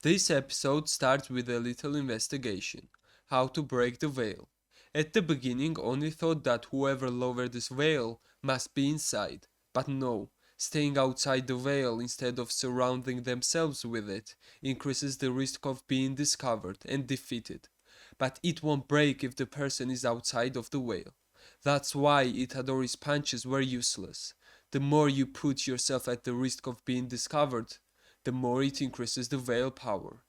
This episode starts with a little investigation. How to break the veil. At the beginning, Oni thought that whoever lowered this veil must be inside. But no, staying outside the veil instead of surrounding themselves with it increases the risk of being discovered and defeated. But it won't break if the person is outside of the veil. That's why Itadori's punches were useless. The more you put yourself at the risk of being discovered, the more it increases the veil power.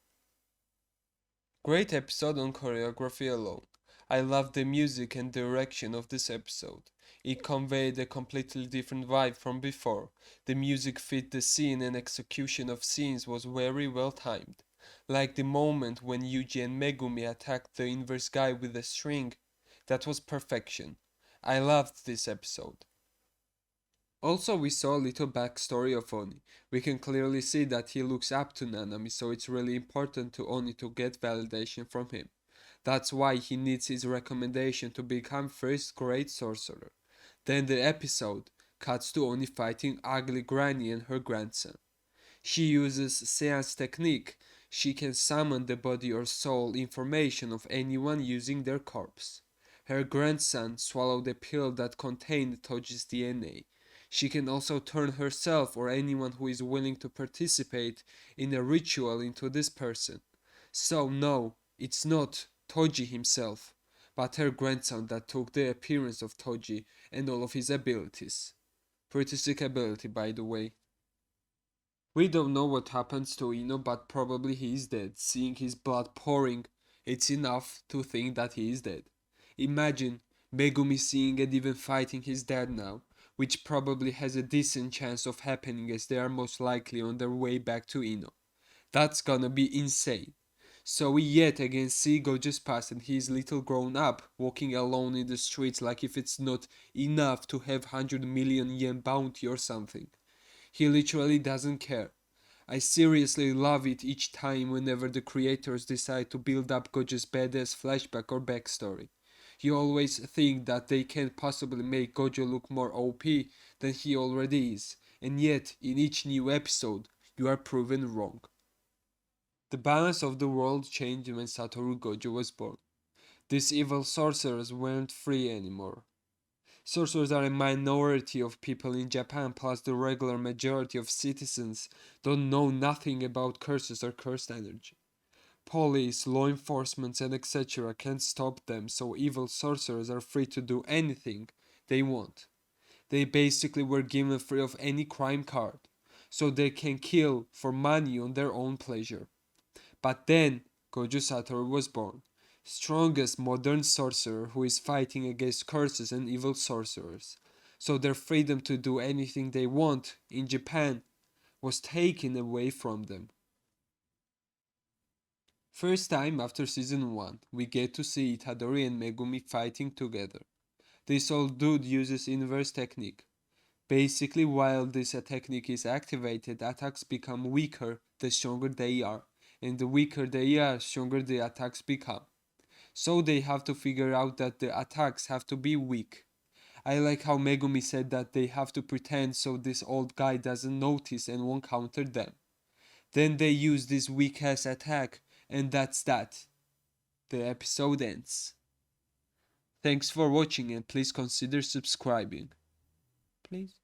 Great episode on choreography alone. I love the music and direction of this episode. It conveyed a completely different vibe from before. The music fit the scene and execution of scenes was very well timed. Like the moment when Yuji and Megumi attacked the inverse guy with a string. That was perfection. I loved this episode. Also, we saw a little backstory of Oni. We can clearly see that he looks up to Nanami, so it's really important to Oni to get validation from him. That's why he needs his recommendation to become first great sorcerer. Then the episode cuts to Oni fighting Ugly Granny and her grandson. She uses seance technique. She can summon the body or soul information of anyone using their corpse. Her grandson swallowed a pill that contained Toji's DNA. She can also turn herself or anyone who is willing to participate in a ritual into this person. So no, it's not Toji himself, but her grandson that took the appearance of Toji and all of his abilities. Pretty sick ability, by the way. We don't know what happens to Ino, but probably he is dead. Seeing his blood pouring, it's enough to think that he is dead. Imagine Megumi seeing and even fighting his dad now, which probably has a decent chance of happening as they are most likely on their way back to Ino. That's gonna be insane. So we yet again see Gojo's past and he is little grown up, walking alone in the streets like if it's not enough to have 100 million yen bounty or something. He literally doesn't care. I seriously love it each time whenever the creators decide to build up Gojo's badass flashback or backstory. You always think that they can't possibly make Gojo look more OP than he already is, and yet in each new episode you are proven wrong. The balance of the world changed when Satoru Gojo was born. These evil sorcerers weren't free anymore. Sorcerers are a minority of people in Japan, plus the regular majority of citizens don't know nothing about curses or cursed energy. Police, law enforcement, and etc. can't stop them, so evil sorcerers are free to do anything they want. They basically were given free of any crime card, so they can kill for money on their own pleasure. But then Gojo Satoru was born, strongest modern sorcerer who is fighting against curses and evil sorcerers. So their freedom to do anything they want in Japan was taken away from them. First time after season 1, we get to see Itadori and Megumi fighting together. This old dude uses inverse technique. Basically, while this technique is activated, attacks become weaker the stronger they are, and the weaker they are, stronger the attacks become. So they have to figure out that the attacks have to be weak. I like how Megumi said that they have to pretend so this old guy doesn't notice and won't counter them. Then they use this weak ass attack, and that's that. The episode ends. Thanks for watching and please consider subscribing. Please.